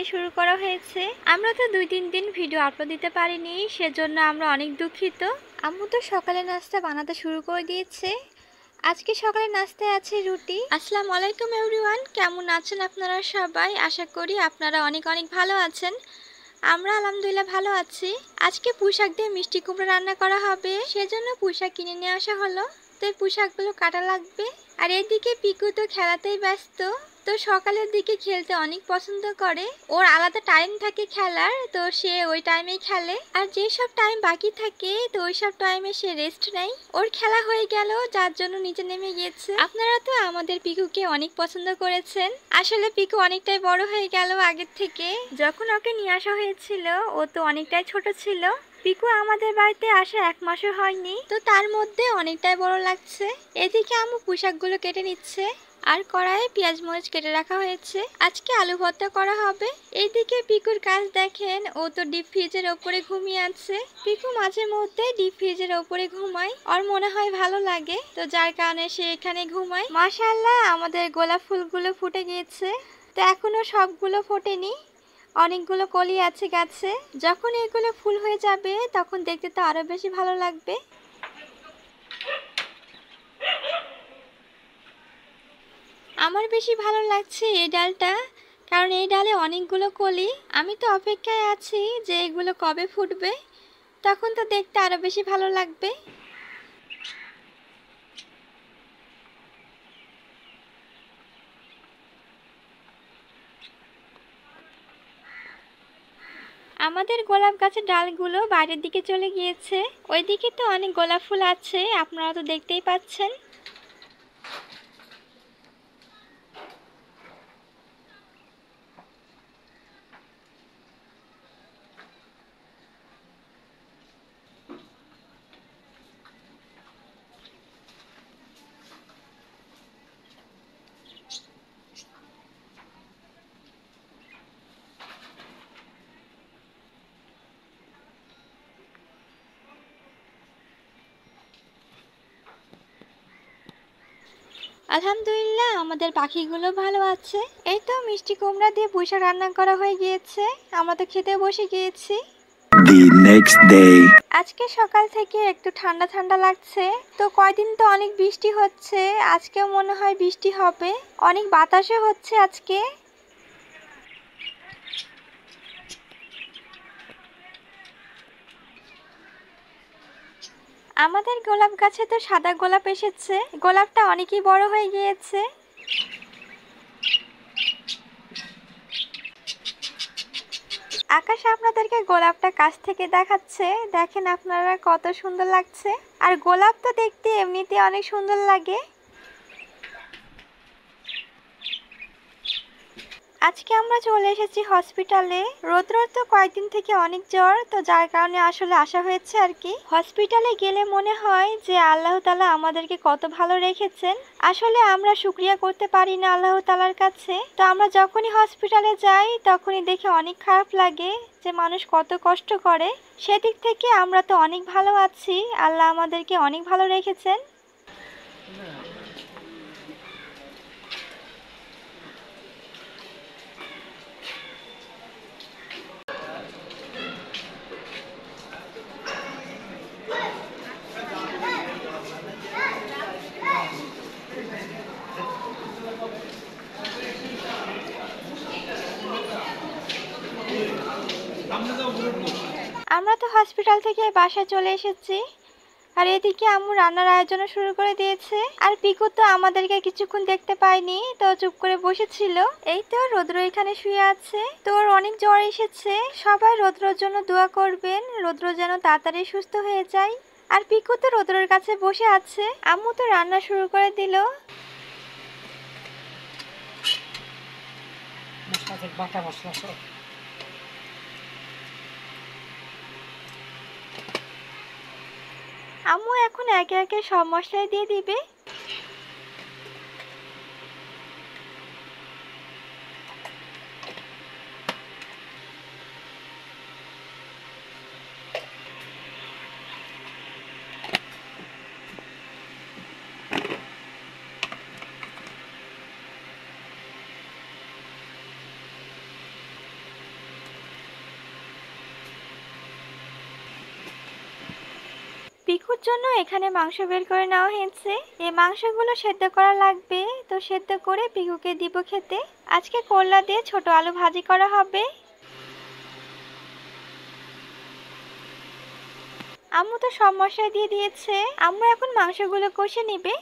থেকেই শুরু করা হয়েছে। আমরা তো 2-3 দিন ভিডিও আপলোড দিতে পারিনি, সেজন্য আমরা অনেক দুঃখিত। আম্মু তো সকালে নাস্তা বানাতে শুরু করে দিয়েছে। আজকে সকালে নাস্তায় আছে রুটি। আসসালামু আলাইকুম এভরিওয়ান, কেমন আছেন আপনারা সবাই? আশা করি আপনারা অনেক অনেক ভালো আছেন। আমরা আলহামদুলিল্লাহ ভালো আছি। আজকে পুঁইশাক দিয়ে মিষ্টি কুমড়া রান্না করা হবে, সেজন্য পুঁইশাক কিনে নিয়ে আসা হলো। তো এই পুঁইশাকগুলো কাটা লাগবে। আর এদিকে পিকু তো খেলাতেই ব্যস্ত। তো সকালের দিকে খেলতে অনেক পছন্দ করে, ওর আলাদা টাইম থাকে খেলার, তো সে ওই টাইমেই খেলে। আর যেসব টাইম বাকি থাকে তো ওই সব টাইমে সে রেস্ট নেয়। ওর খেলা হয়ে গেল, যার জন্য নিচে নেমে গিয়েছে। আপনারা তো আমাদের পিকুকে অনেক পছন্দ করেছেন। আসলে পিকু অনেকটাই বড় হয়ে গেল আগের থেকে। যখন ওকে নিয়ে আসা হয়েছিল ও তো অনেকটাই ছোট ছিল। পিকু আমাদের বাড়িতে আসা 1 মাসও হয়নি, তো তার মধ্যে অনেকটাই বড় লাগছে। এদিকে আম্মু পুঁইশাকগুলো কেটে নিচ্ছে, আর কড়াইয়ে পেঁয়াজ মরিচ কেটে রাখা হয়েছে। আজকে আলু ভর্তা করা হবে। এইদিকে পিকুর কাজ দেখেন, ও তো ডিপ ফ্রিজের ওপরে ঘুমিয়ে আছে। পিকু মাঝে মধ্যে ডিপ ফ্রিজের ওপরে ঘুমায়, ওর মনে হয় ভালো লাগে, তো যার কারণে সে এখানে ঘুমায়। মাশাআল্লাহ, আমাদের গোলাপ ফুলগুলো ফুটে গিয়েছে। তো এখনো সবগুলো ফোটেনি, অনেকগুলো কলি আছে গাছে। যখন এগুলো ফুল হয়ে যাবে তখন দেখতে তো আরো বেশি ভালো লাগবে। আমার বেশি ভালো লাগছে এই ডালটা, কারণ এই ডালে অনেকগুলো কলি। আমি তো অপেক্ষায় আছি যে এগুলো কবে ফুটবে, তখন তো দেখতে আরো বেশি ভালো লাগবে। আমাদের গোলাপ গাছের ডালগুলো বাইরের দিকে চলে গিয়েছে। ওইদিকে তো অনেক গোলাপ ফুল আছে, আপনারা তো দেখতেই পাচ্ছেন। আলহামদুলিল্লাহ, আমাদের পাখিগুলো ভালো আছে। এই তো মিষ্টি কুমড়া দিয়ে পুঁইশাক রান্না করা হয়ে গিয়েছে, আমরা তো খেতে বসে গিয়েছি। The next day. আজকে সকাল থেকে একটু ঠান্ডা ঠান্ডা লাগছে। তো কয়দিন তো অনেক বৃষ্টি হচ্ছে, আজকেও মনে হয় বৃষ্টি হবে। অনেক বাতাসও হচ্ছে আজকে। আমাদের গোলাপ গাছে তো সাদা গোলাপ এসেছে, গোলাপটা অনেকই বড় হয়ে গিয়েছে। আকাশ আপনাদেরকে গোলাপটা কাছ থেকে দেখাচ্ছে, দেখেন আপনারা কত সুন্দর লাগছে। আর গোলাপ তো দেখতে এমনিতে অনেক সুন্দর লাগে। আজকে আমরা চলে এসেছি হসপিটালে। রৌদ্রর তো কয়েকদিন থেকে অনেক জ্বর, তো যার কারণে আসলে আসা হয়েছে আর কি। হসপিটালে গেলে মনে হয় যে আল্লাহ তাআলা আমাদেরকে কত ভালো রেখেছেন। আসলে আমরা শুকরিয়া করতে পারি না আল্লাহ তাআলার কাছে। তো আমরা যখনই হসপিটালে যাই তখনই দেখে অনেক খারাপ লাগে যে মানুষ কত কষ্ট করে। সেদিক থেকে আমরা তো অনেক ভালো আছি, আল্লাহ আমাদেরকে অনেক ভালো রেখেছেন। আমরা তো হসপিটাল থেকে বাসায় চলে এসেছি। আর এদিকে আম্মু রান্নার আয়োজন শুরু করে দিয়েছে। আর পিকু তো আমাদেরকে কিছুক্ষণ দেখতে পায়নি, তো চুপ করে বসেছিল। এই তো রৌদ্র এখানে শুয়ে আছে, তোর অনেক জ্বর এসেছে। সবাই রৌদ্রর জন্য দোয়া করবেন, রৌদ্র যেন তাড়াতাড়ি সুস্থ হয়ে যায়। আর পিকু তো রৌদ্রের কাছে বসে আছে। আম্মু তো রান্না শুরু করে দিল। আম্মু এখন একে একে সব মশলাই দিয়ে দিবে। পিকুর জন্য এখানে মাংস বের করে নেওয়া হয়েছে। এই মাংসগুলো সেদ্ধ করা লাগবে, তো সেদ্ধ করে পিকুকে দিব খেতে। আজকে করলা দিয়ে ছোট আলু ভাজি করা হবে। আম্মু তো সব মশলা দিয়ে দিয়েছে, আম্মু এখন মাংসগুলো কষে নিবে।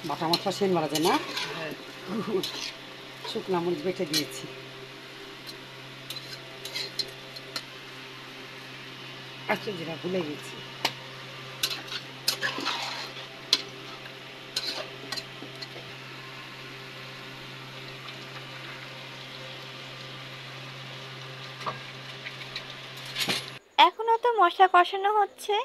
বাটা মশলা সেন মারা যায় না, শুকনা মরিচ বেটে দিয়েছি। আচ্ছা, যেটা ভুলে গেছি। এখনো তো মশলা কষানো হচ্ছে।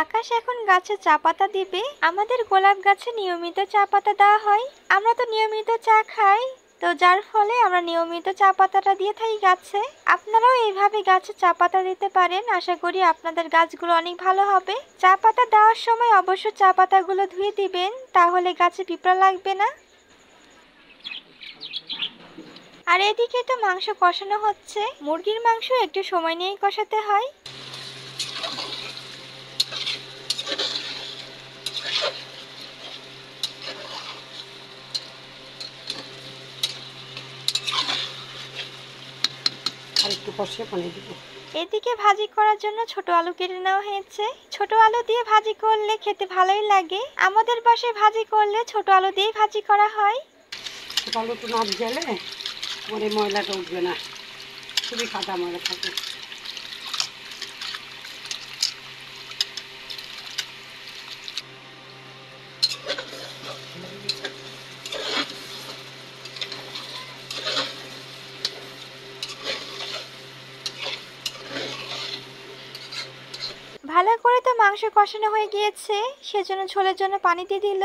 আকাশ এখন গাছে চা পাতা দিবে। আমাদের গোলাপ গাছে নিয়মিত চা পাতা দেওয়া হয়। আমরা তো নিয়মিত চা খাই, তো যার ফলে আমরা নিয়মিত চা পাতাটা দিয়ে থাকি গাছে। আপনারাও এইভাবে গাছে চা পাতা দিতে পারেন। আশা করি আপনাদের গাছগুলো অনেক ভালো হবে। চা পাতা দেওয়ার সময় অবশ্য চা পাতাগুলো ধুয়ে দিবেন, তাহলে গাছে পিঁপড়া লাগবে না। আর এদিকে তো মাংস কষানো হচ্ছে। মুরগির মাংস একটু সময় নিয়েই কষাতে হয়। আর একটু কষে পানি দিব। এদিকে ভাজি করার জন্য ছোট আলু কেটে নেওয়া হয়েছে। ছোট আলু দিয়ে ভাজি করলে খেতে ভালোই লাগে। আমাদের বাসায় ভাজি করলে ছোট আলু দিয়ে ভাজি করা হয়। আলু তো না গেলে পরে ময়লাটা উঠবে না, খুবই কাদা ময়লা থাকে। ভালো করে তো মাংস কষানো হয়ে গিয়েছে, সেজন্য ঝোলের জন্য পানি দিয়ে দিল।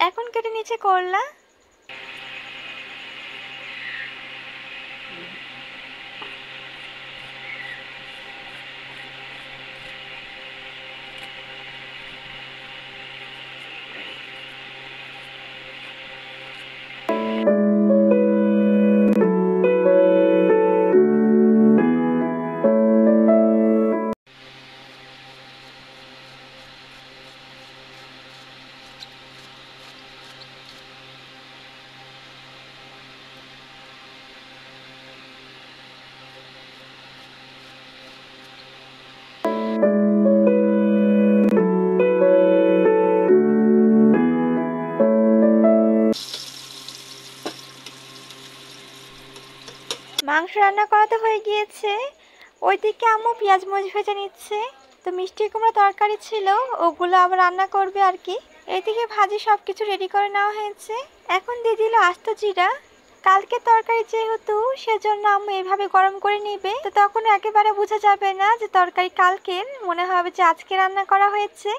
এখন কেটে নিচে করলা। মাংস রান্না করা তো হয়ে গিয়েছে। ওইদিকে আম্মু পেঁয়াজ মরিচ ভেজে নিচ্ছে। তো মিষ্টি কুমড়া তরকারি ছিল, ওগুলো আবার রান্না করবে আর কি। এদিকে ভাজি সবকিছু রেডি করে নেওয়া হয়েছে। এখন দিয়ে দিল আস্ত জিরা। কালকে তরকারি যেহেতু, সেজন্য আম্মু এভাবে গরম করে নিবে, তো তখন একেবারে বোঝা যাবে না যে তরকারি কালকের, মনে হবে যে আজকে রান্না করা হয়েছে।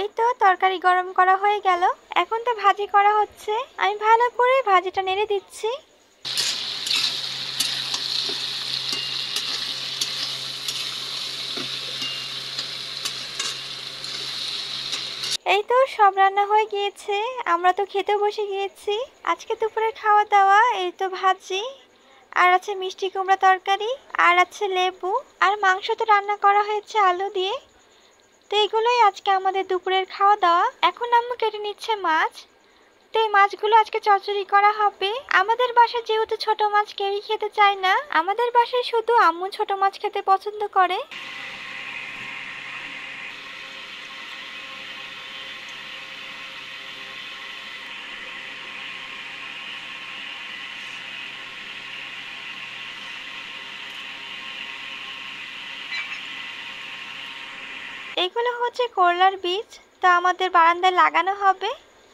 এই তো তরকারি গরম করা হয়ে গেল। এখন তো ভাজি করা হচ্ছে। আমি ভালো করে ভাজিটা নেড়ে দিচ্ছি। এই তো সব রান্না হয়ে গিয়েছে, আমরা তো খেতে বসে গিয়েছি। আজকে দুপুরের খাওয়া দাওয়া এই তো ভাজি, আর আছে মিষ্টি কুমড়া তরকারি, আর আছে লেবু, আর মাংস তো রান্না করা হয়েছে আলু দিয়ে। তো এগুলোই আজকে আমাদের দুপুরের খাওয়া দাওয়া। এখন আম্মু কেটে নিচ্ছে মাছ। তো এই মাছগুলো আজকে চচ্চড়ি করা হবে। আমাদের বাসায় যেহেতু ছোট মাছ কেউই খেতে চায় না, আমাদের বাসায় শুধু আম্মু ছোট মাছ খেতে পছন্দ করে। এগুলো হচ্ছে করলার বীজ, তা আমাদের বারান্দায় লাগানো হবে।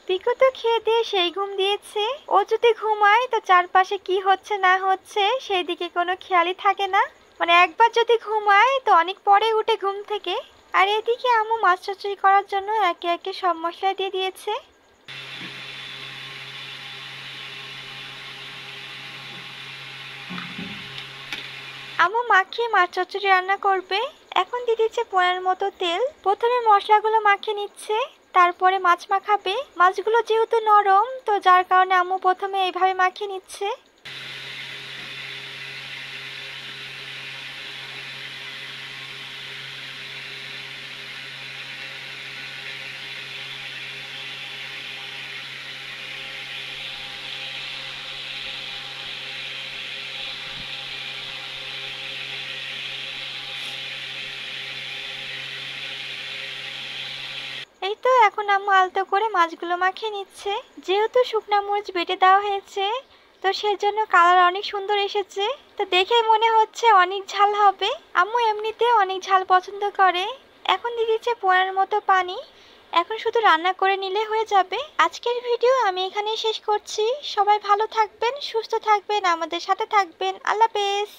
পিকু তো খেয়ে দিয়ে সেই ঘুম দিয়েছে। ও যদি ঘুমায় তো চারপাশে কি হচ্ছে না হচ্ছে সেই দিকে কোনো খেয়ালই থাকে না। মানে একবার যদি ঘুমায় তো অনেক পরে উঠে ঘুম থেকে। আর এদিকে আম্মু মাছ চচ্চড়ি করার জন্য একে একে সব মশলা দিয়ে দিয়েছে। আম্মু মাখিয়ে মাছ চচ্চড়ি রান্না করবে। এখন দিয়ে দিচ্ছে পনের মতো তেল। প্রথমে মশলাগুলো মাখিয়ে নিচ্ছে, তারপরে মাছ মাখাবে। মাছগুলো যেহেতু নরম তো যার কারণে আম্মু প্রথমে এইভাবে মাখিয়ে নিচ্ছে। এই তো এখন আম্মু আলতো করে মাছগুলো মাখিয়ে নিচ্ছে। যেহেতু শুকনা মরিচ বেটে দেওয়া হয়েছে তো সেজন্য কালার অনেক সুন্দর এসেছে। তো দেখে মনে হচ্ছে অনেক ঝাল হবে। আম্মু এমনিতে অনেক ঝাল পছন্দ করে। এখন দিয়ে দিচ্ছে পনের মতো পানি। এখন শুধু রান্না করে নিলে হয়ে যাবে। আজকের ভিডিও আমি এখানেই শেষ করছি। সবাই ভালো থাকবেন, সুস্থ থাকবেন, আমাদের সাথে থাকবেন। আল্লাহ হাফেজ।